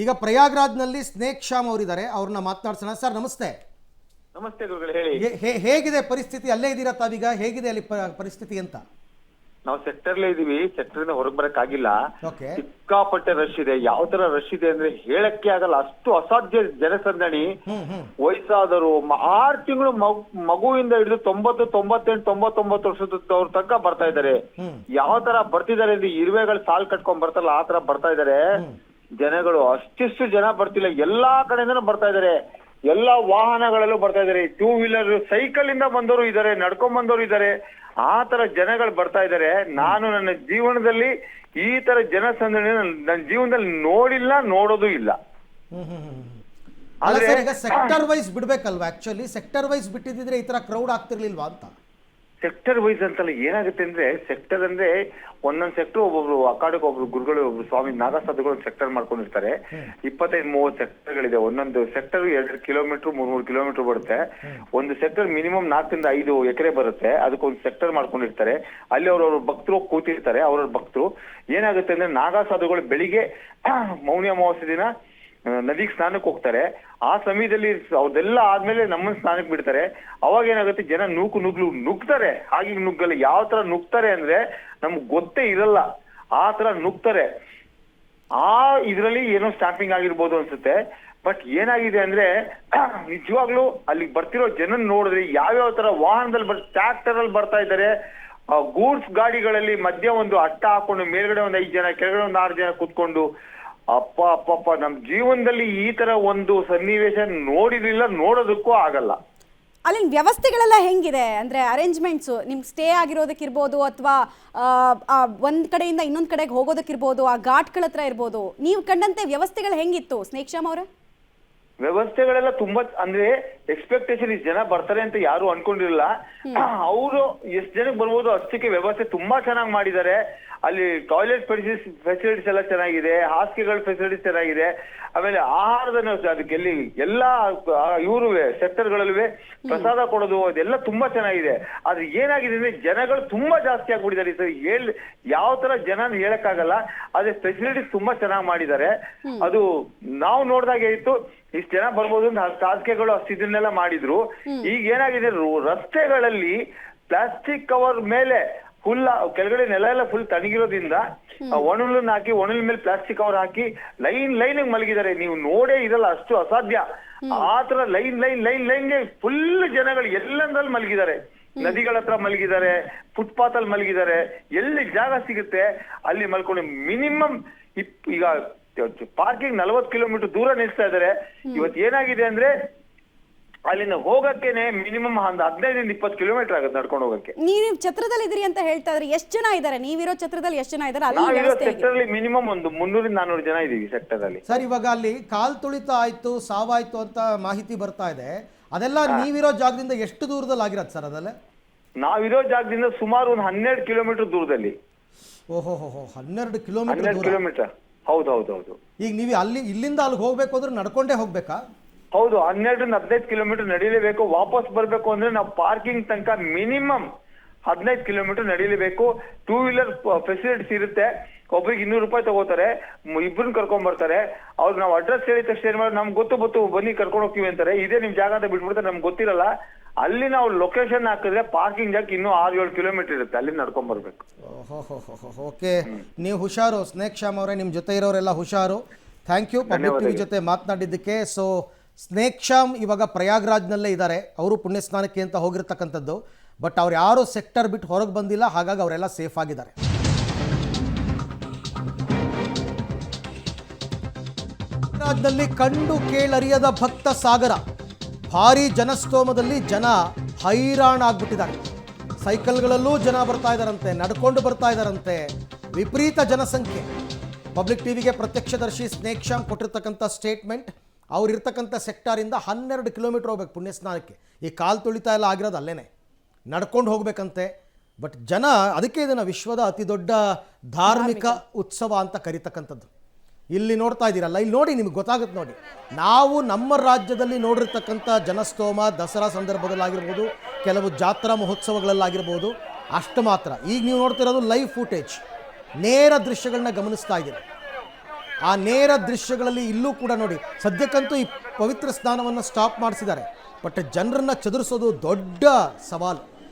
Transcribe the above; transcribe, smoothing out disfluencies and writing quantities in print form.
ಈಗ ಪ್ರಯಾಗ್ರಾಜ್ನಲ್ಲಿ ಸ್ನೇಕ್ ಶ್ಯಾಮ್ ಅವರಿದ್ದಾರೆ, ಅವ್ರನ್ನ ಮಾತನಾಡ್ಸೋಣ. ಸರ್ ನಮಸ್ತೆ. ನಮಸ್ತೆ ಗುರುಗಳು, ಹೇಳಿ. ಹೇಗಿದೆ ಪರಿಸ್ಥಿತಿ? ಅಲ್ಲೇ ಇದ್ದೀರಾ ತಾವೀಗ? ಹೇಗಿದೆ ಅಲ್ಲಿ ಪರಿಸ್ಥಿತಿ ಅಂತ? ನಾವು ಸೆಕ್ಟರ್ಲೇ ಇದೀವಿ, ಸೆಕ್ಟರ್ ಇಂದ ಹೊರಗೆ ಬರಕ್ ಆಗಿಲ್ಲ. ಓಕೆ. ಸಿಕ್ಕಾಪಟ್ಟೆ ರಶ್ ಇದೆ. ಯಾವ ತರ ರಶ್ ಇದೆ ಅಂದ್ರೆ ಹೇಳಕ್ಕೆ ಆಗಲ್ಲ, ಅಷ್ಟು ಅಸಾಧ್ಯ ಜನಸಂದಣಿ. ವಯಸ್ಸಾದರು 6 ತಿಂಗಳು ಮಗುವಿಂದ ಹಿಡಿದು 90, 98, 99 ವರ್ಷದವ್ರ ತನಕ ಬರ್ತಾ ಇದಾರೆ. ಯಾವ ತರ ಬರ್ತಿದ್ದಾರೆ ಅಂದ್ರೆ ಇರುವೆಗಳು ಸಾಲ್ ಕಟ್ಕೊಂಡ್ ಬರ್ತಾರಲ್ಲ ಆ ತರ ಬರ್ತಾ ಇದಾರೆ ಜನಗಳು. ಅಷ್ಟಿಷ್ಟು ಜನ ಬರ್ತಿಲ್ಲ, ಎಲ್ಲಾ ಕಡೆಯಿಂದನೂ ಬರ್ತಾ ಇದಾರೆ. ಎಲ್ಲಾ ವಾಹನಗಳಲ್ಲೂ ಬರ್ತಾ ಇದಾರೆ. 2 ವೀಲರ್, ಸೈಕಲ್ ಇಂದ ಬಂದವರು ಇದಾರೆ, ನಡ್ಕೊಂಡ್ ಬಂದವರು ಇದಾರೆ. ಆ ತರ ಜನಗಳು ಬರ್ತಾ ಇದಾರೆ. ನಾನು ನನ್ನ ಜೀವನದಲ್ಲಿ ಈ ತರ ಜನಸಂದಣಿ ನನ್ನ ಜೀವನದಲ್ಲಿ ನೋಡಿಲ್ಲ, ನೋಡೋದು ಇಲ್ಲ. ಈಗ ಸೆಕ್ಟರ್ ವೈಸ್ ಬಿಡ್ಬೇಕಲ್ವಾ? ಆಕ್ಚುಲಿ ಸೆಕ್ಟರ್ ವೈಸ್ ಬಿಟ್ಟಿದ್ರೆ ಈ ತರ ಕ್ರೌಡ್ ಆಗ್ತಿರ್ಲಿಲ್ವಾ ಅಂತ. ಸೆಕ್ಟರ್ ವೈಸ್ ಅಂತಲ್ಲ, ಏನಾಗುತ್ತೆ ಅಂದ್ರೆ ಸೆಕ್ಟರ್ ಅಂದ್ರೆ ಒಂದೊಂದ್ ಸೆಕ್ಟರ್ ಒಬ್ಬೊಬ್ರು ಅಕಾಡಕ್, ಒಬ್ರು ಗುರುಗಳು, ಒಬ್ರು ಸ್ವಾಮಿ ನಾಗಸಾಧುಗಳು ಸೆಕ್ಟರ್ ಮಾಡ್ಕೊಂಡಿರ್ತಾರೆ. 25-30 ಸೆಕ್ಟರ್ಗಳಿದೆ. ಒಂದೊಂದು ಸೆಕ್ಟರ್ 2 ಕಿಲೋಮೀಟರ್ 3 ಕಿಲೋಮೀಟರ್ ಬರುತ್ತೆ. ಒಂದು ಸೆಕ್ಟರ್ ಮಿನಿಮಮ್ 4 ರಿಂದ 5 ಎಕರೆ ಬರುತ್ತೆ. ಅದಕ್ಕೊಂದು ಸೆಕ್ಟರ್ ಮಾಡ್ಕೊಂಡಿರ್ತಾರೆ. ಅಲ್ಲಿ ಅವ್ರವ್ರ ಭಕ್ತರು ಕೂತಿರ್ತಾರೆ. ಅವ್ರವ್ರ ಭಕ್ತರು ಏನಾಗುತ್ತೆ ಅಂದ್ರೆ ನಾಗಸಾಧುಗಳು ಬೆಳಿಗ್ಗೆ ಮೌನಿ ಅಮಾವಾಸ್ಯೆ ದಿನ ನದಿಗೆ ಸ್ನಾನಕ್ಕೆ ಹೋಗ್ತಾರೆ. ಆ ಸಮಯದಲ್ಲಿ ಅವ್ರದೆಲ್ಲ ಆದ್ಮೇಲೆ ನಮ್ಮನ್ನ ಸ್ನಾನಕ್ಕೆ ಬಿಡ್ತಾರೆ. ಅವಾಗ ಏನಾಗುತ್ತೆ, ಜನ ನುಗ್ತಾರೆ. ಹಾಗೆ ನುಗ್ಗಲ್ಲ. ಯಾವ ತರ ನುಗ್ತಾರೆ ಅಂದ್ರೆ ನಮ್ಗೆ ಗೊತ್ತೇ ಇರಲ್ಲ, ಆ ತರ ನುಗ್ತಾರೆ. ಆ ಇದ್ರಲ್ಲಿ ಏನೋ ಸ್ಟಾಂಪಿಂಗ್ ಆಗಿರ್ಬೋದು ಅನ್ಸುತ್ತೆ. ಬಟ್ ಏನಾಗಿದೆ ಅಂದ್ರೆ ನಿಜವಾಗ್ಲೂ ಅಲ್ಲಿ ಬರ್ತಿರೋ ಜನ ನೋಡಿದ್ರೆ ಯಾವ್ಯಾವ ತರ ವಾಹನದಲ್ಲಿ ಟ್ರ್ಯಾಕ್ಟರ್ ಅಲ್ಲಿ ಬರ್ತಾ ಇದ್ದಾರೆ. ಗೂಡ್ಸ್ ಗಾಡಿಗಳಲ್ಲಿ ಮಧ್ಯ ಒಂದು ಅಟ್ಟ ಹಾಕೊಂಡು ಮೇಲ್ಗಡೆ ಒಂದು 5 ಜನ, ಕೆಳಗಡೆ ಒಂದು 6 ಜನ ಕುತ್ಕೊಂಡು, ಅಪ್ಪ ನಮ್ ಜೀವನದಲ್ಲಿ ಈ ತರ ಒಂದು ಸನ್ನಿವೇಶ ನೋಡಿರ್ಲಿಲ್ಲ, ನೋಡೋದಕ್ಕೂ ಆಗಲ್ಲ. ಅಲ್ಲಿನ ವ್ಯವಸ್ಥೆಗಳೆಲ್ಲ ಹೆಂಗಿದೆ ಅಂದ್ರೆ ಅರೇಂಜ್ಮೆಂಟ್ಸು, ನಿಮ್ಗೆ ಸ್ಟೇ ಆಗಿರೋದಕ್ಕಿರ್ಬೋದು ಅಥವಾ ಒಂದ್ ಕಡೆಯಿಂದ ಇನ್ನೊಂದ್ ಕಡೆಗೆ ಹೋಗೋದಕ್ಕಿರ್ಬೋದು, ಆ ಘಾಟ್ಗಳ ಹತ್ರ ಇರ್ಬೋದು, ನೀವು ಕಂಡಂತೆ ವ್ಯವಸ್ಥೆಗಳು ಹೆಂಗಿತ್ತು ಸ್ನೇಕ್ ಶ್ಯಾಮ್ ಅವರ? ವ್ಯವಸ್ಥೆಗಳೆಲ್ಲ ತುಂಬಾ ಅಂದ್ರೆ ಎಕ್ಸ್ಪೆಕ್ಟೇಷನ್ ಇಷ್ಟು ಜನ ಬರ್ತಾರೆ ಅಂತ ಯಾರು ಅನ್ಕೊಂಡಿರಲಿಲ್ಲ. ಅವರು ಎಷ್ಟು ಜನಕ್ಕೆ ಬರ್ಬೋದು ಅಷ್ಟಕ್ಕೆ ವ್ಯವಸ್ಥೆ ತುಂಬಾ ಚೆನ್ನಾಗಿ ಮಾಡಿದ್ದಾರೆ. ಅಲ್ಲಿ ಟಾಯ್ಲೆಟ್ ಫೆಸಿಲಿಟೀಸ್ ಎಲ್ಲ ಚೆನ್ನಾಗಿದೆ, ಹಾಸಿಗೆಗಳ ಫೆಸಿಲಿಟೀಸ್ ಚೆನ್ನಾಗಿದೆ. ಆಮೇಲೆ ಆಹಾರದ ಅದಕ್ಕೆ ಎಲ್ಲಾ ಇವರು ಸೆಕ್ಟರ್ಗಳಲ್ಲೂ ಪ್ರಸಾದ ಕೊಡೋದು ಅದೆಲ್ಲ ತುಂಬಾ ಚೆನ್ನಾಗಿದೆ. ಆದ್ರೆ ಏನಾಗಿದೆ ಅಂದ್ರೆ ಜನಗಳು ತುಂಬಾ ಜಾಸ್ತಿ ಆಗ್ಬಿಟ್ಟಿದ್ದಾರೆ. ಸರ್ ಯಾವ ತರ ಜನ ಹೇಳಕ್ಕಾಗಲ್ಲ, ಅದೇ ಫೆಸಿಲಿಟೀಸ್ ತುಂಬಾ ಚೆನ್ನಾಗಿ ಮಾಡಿದ್ದಾರೆ. ಅದು ನಾವು ನೋಡ್ದಾಗೆ ಇತ್ತು, ಇಷ್ಟು ಜನ ಬರ್ಬೋದು ಅಂತ ಹಾಸಿಗೆಗಳು ಅಷ್ಟು ಇದನ್ನೆಲ್ಲ ಮಾಡಿದ್ರು. ಈಗ ಏನಾಗಿದೆ, ರಸ್ತೆಗಳಲ್ಲಿ ಪ್ಲಾಸ್ಟಿಕ್ ಕವರ್ ಮೇಲೆ ಫುಲ್ ಕೆಳಗಡೆ ನೆಲ ಎಲ್ಲ ಫುಲ್ ತಣಗಿರೋದ್ರಿಂದ ಒಣಲನ್ನ ಹಾಕಿ ಒಣಲ್ ಮೇಲೆ ಪ್ಲಾಸ್ಟಿಕ್ ಕವರ್ ಹಾಕಿ ಲೈನ್ ಮಲಗಿದ್ದಾರೆ. ನೀವು ನೋಡೇ ಇರಲ್ಲ, ಅಷ್ಟು ಅಸಾಧ್ಯ. ಆತರ ಲೈನ್ಗೆ ಫುಲ್ ಜನಗಳು ಎಲ್ಲಂದ್ರಲ್ಲಿ ಮಲಗಿದ್ದಾರೆ. ನದಿಗಳ ಹತ್ರ ಮಲಗಿದ್ದಾರೆ, ಫುಟ್ಪಾತ್ ಅಲ್ಲಿ ಮಲಗಿದ್ದಾರೆ. ಎಲ್ಲಿ ಜಾಗ ಸಿಗುತ್ತೆ ಅಲ್ಲಿ ಮಲ್ಕೊಂಡು ಮಿನಿಮಮ್ ಈಗ ಪಾರ್ಕಿಂಗ್ 40 ಕಿಲೋಮೀಟರ್ ದೂರ ನಿಲ್ಸ್ತಾ ಇದ್ದಾರೆ. ಇವತ್ತು ಏನಾಗಿದೆ ಅಂದ್ರೆ ಅಲ್ಲಿಂದ ಹೋಗಕ್ಕೇನೆ ಮಿನಿಮಮ್ 15-20 ಕಿಲೋಮೀಟರ್ ಆಗುತ್ತೆ ನಡ್ಕೊಂಡು ಹೋಗಕ್ಕೆ. ನೀವು ಛತ್ರದಲ್ಲಿ ಇದ್ರಿ ಅಂತ ಹೇಳ್ತಾ ಇದ್ರೆ ಎಷ್ಟು ಜನ ಇದ್ದಾರೆ? ನೀವಿರೋ ಛತ್ರದಲ್ಲಿ ಎಷ್ಟು ಜನ ಇದ್ದಾರೆ? ನಾವಿರೋ ಸೆಕ್ಟರ್ ಅಲ್ಲಿ ಮಿನಿಮಮ್ ಒಂದು 300-400 ಜನ ಇದೀವಿ ಸೆಕ್ಟರ್ ಅಲ್ಲಿ. ಸರ್, ಇವಾಗ ಅಲ್ಲಿ ಕಾಲ್ ತುಳಿತ ಆಯ್ತು, ಸಾವಾಯ್ತು ಅಂತ ಮಾಹಿತಿ ಬರ್ತಾ ಇದೆ. ಅದೆಲ್ಲ ನೀವಿರೋ ಜಾಗದಿಂದ ಎಷ್ಟು ದೂರದಲ್ಲಿ ಆಗಿರತ್ತೆ ಸರ್? ಅದೆಲ್ಲ ನಾವಿರೋ ಜಾಗದಿಂದ ಸುಮಾರು ಒಂದು 12 ಕಿಲೋಮೀಟರ್ ದೂರದಲ್ಲಿ. ಓಹೋ, 12 ಕಿಲೋಮೀಟರ್. ಹೌದು. ಈಗ ನೀವು ಇಲ್ಲಿಂದ ಅಲ್ಲಿಗೆ ಹೋಗ್ಬೇಕು ಅಂದ್ರೆ ನಡ್ಕೊಂಡೇ ಹೋಗ್ಬೇಕಾ? ಹೌದು, 12-15 ಕಿಲೋಮೀಟರ್ ನಡೀಲೇಬೇಕು. ವಾಪಸ್ ಬರ್ಬೇಕು ಅಂದ್ರೆ ನಾವು ಪಾರ್ಕಿಂಗ್ ತನಕ ಮಿನಿಮಮ್ 15 ಕಿಲೋಮೀಟರ್ ನಡೀಲೇಬೇಕು. 2 ವೀಲರ್ ಫೆಸಿಲಿಟೀಸ್ ಇರುತ್ತೆ. ಒಬ್ರಿಗೆ 200 ರೂಪಾಯಿ ತಗೋತಾರೆ, ಇಬ್ಬರನ್ನ ಕರ್ಕೊಂಡ್ ಬರ್ತಾರೆ. ಅವ್ರು ನಾವು ಅಡ್ರೆಸ್ ಹೇಳಿದ ತಕ್ಷಣ ಏನ್ ಮಾಡಿ, ನಮ್ಗೆ ಗೊತ್ತು ಬನ್ನಿ ಕರ್ಕೊಂಡು ಹೋಗ್ತೀವಿ ಅಂತಾರೆ. ಇದೇ ನಿಮ್ ಜಾಗ ಅಂತ ಬಿಟ್ಬಿಡ್ತಾರೆ, ನಮ್ಗೆ ಗೊತ್ತಿರಲ್ಲ. ಅಲ್ಲಿ ನಾವು ಲೊಕೇಶನ್ ಹಾಕಿದ್ರೆ ಪಾರ್ಕಿಂಗ್ ಜಾಗ ಇನ್ನೂ 6-7 ಕಿಲೋಮೀಟರ್ ಇರುತ್ತೆ, ಅಲ್ಲಿ ನಡ್ಕೊಂಡ್ ಬರ್ಬೇಕು. ಓಕೆ, ನೀವು ಹುಷಾರು ಸ್ನೇಕ್ ಶ್ಯಾಮ್ ಅವರೇ, ನಿಮ್ ಜೊತೆ ಇರೋರೆಲ್ಲ ಹುಷಾರು. ಥ್ಯಾಂಕ್ ಯು ಪಬ್ಲಿಕ್ ಟಿವಿ ಜೊತೆ ಮಾತನಾಡಿದ್ದಕ್ಕೆ. ಸೊ ಸ್ನೇಕ್ ಶ್ಯಾಮ್ ಇವಾಗ ಪ್ರಯಾಗ್ರಾಜ್ನಲ್ಲೇ ಇದ್ದಾರೆ. ಅವರು ಪುಣ್ಯ ಸ್ನಾನಕ್ಕೆ ಅಂತ ಹೋಗಿರ್ತಕ್ಕಂಥದ್ದು. ಬಟ್ ಅವ್ರು ಯಾರು ಸೆಕ್ಟರ್ ಬಿಟ್ಟು ಹೊರಗೆ ಬಂದಿಲ್ಲ, ಹಾಗಾಗಿ ಅವರೆಲ್ಲ ಸೇಫ್ ಆಗಿದ್ದಾರೆ. ಪ್ರಯಾಗ್ರಾಜ್ನಲ್ಲಿ ಕಂಡು ಕೇಳರಿಯದ ಭಕ್ತ ಸಾಗರ. ಭಾರೀ ಜನಸ್ತೋಮದಲ್ಲಿ ಜನ ಹೈರಾಣ ಆಗ್ಬಿಟ್ಟಿದ್ದಾರೆ. ಸೈಕಲ್ಗಳಲ್ಲೂ ಜನ ಬರ್ತಾ ಇದ್ದಾರಂತೆ, ನಡ್ಕೊಂಡು ಬರ್ತಾ ಇದ್ದಾರಂತೆ. ವಿಪರೀತ ಜನಸಂಖ್ಯೆ. ಪಬ್ಲಿಕ್ ಟಿವಿಗೆ ಪ್ರತ್ಯಕ್ಷದರ್ಶಿ ಸ್ನೇಕ್ ಶ್ಯಾಮ್ ಕೊಟ್ಟಿರ್ತಕ್ಕಂಥ ಸ್ಟೇಟ್ಮೆಂಟ್, ಅವ್ರಿರ್ತಕ್ಕಂಥ ಸೆಕ್ಟಾರಿಂದ 12 ಕಿಲೋಮೀಟರ್ ಹೋಗ್ಬೇಕು ಪುಣ್ಯ ಸ್ನಾನಕ್ಕೆ. ಈ ಕಾಲು ತುಳಿತಾ ಎಲ್ಲ ಆಗಿರೋದು ಅಲ್ಲೇನೆ, ನಡ್ಕೊಂಡು ಹೋಗ್ಬೇಕಂತೆ. ಬಟ್ ಜನ, ಅದಕ್ಕೆ ಇದನ್ನು ವಿಶ್ವದ ಅತಿ ದೊಡ್ಡ ಧಾರ್ಮಿಕ ಉತ್ಸವ ಅಂತ ಕರೀತಕ್ಕಂಥದ್ದು. ಇಲ್ಲಿ ನೋಡ್ತಾ ಇದ್ದೀರಲ್ಲ, ಇಲ್ಲಿ ನೋಡಿ, ನಿಮ್ಗೆ ಗೊತ್ತಾಗುತ್ತೆ ನೋಡಿ. ನಾವು ನಮ್ಮ ರಾಜ್ಯದಲ್ಲಿ ನೋಡಿರ್ತಕ್ಕಂಥ ಜನಸ್ತೋಮ ದಸರಾ ಸಂದರ್ಭದಲ್ಲಾಗಿರ್ಬೋದು, ಕೆಲವು ಜಾತ್ರಾ ಮಹೋತ್ಸವಗಳಲ್ಲಾಗಿರ್ಬೋದು, ಅಷ್ಟು ಮಾತ್ರ. ಈಗ ನೀವು ನೋಡ್ತಿರೋದು ಲೈವ್ ಫುಟೇಜ್, ನೇರ ದೃಶ್ಯಗಳನ್ನ ಗಮನಿಸ್ತಾ ಇದ್ದೀರಿ. ಆ ನೇರ ದೃಶ್ಯಗಳಲ್ಲಿ ಇಲ್ಲೂ ಕೂಡ ನೋಡಿ, ಸದ್ಯಕ್ಕಂತೂ ಈ ಪವಿತ್ರ ಸ್ನಾನವನ್ನು ಸ್ಟಾಪ್ ಮಾಡಿಸಿದ್ದಾರೆ. ಬಟ್ ಜನರನ್ನು ಚದುರಿಸೋದು ದೊಡ್ಡ ಸವಾಲು.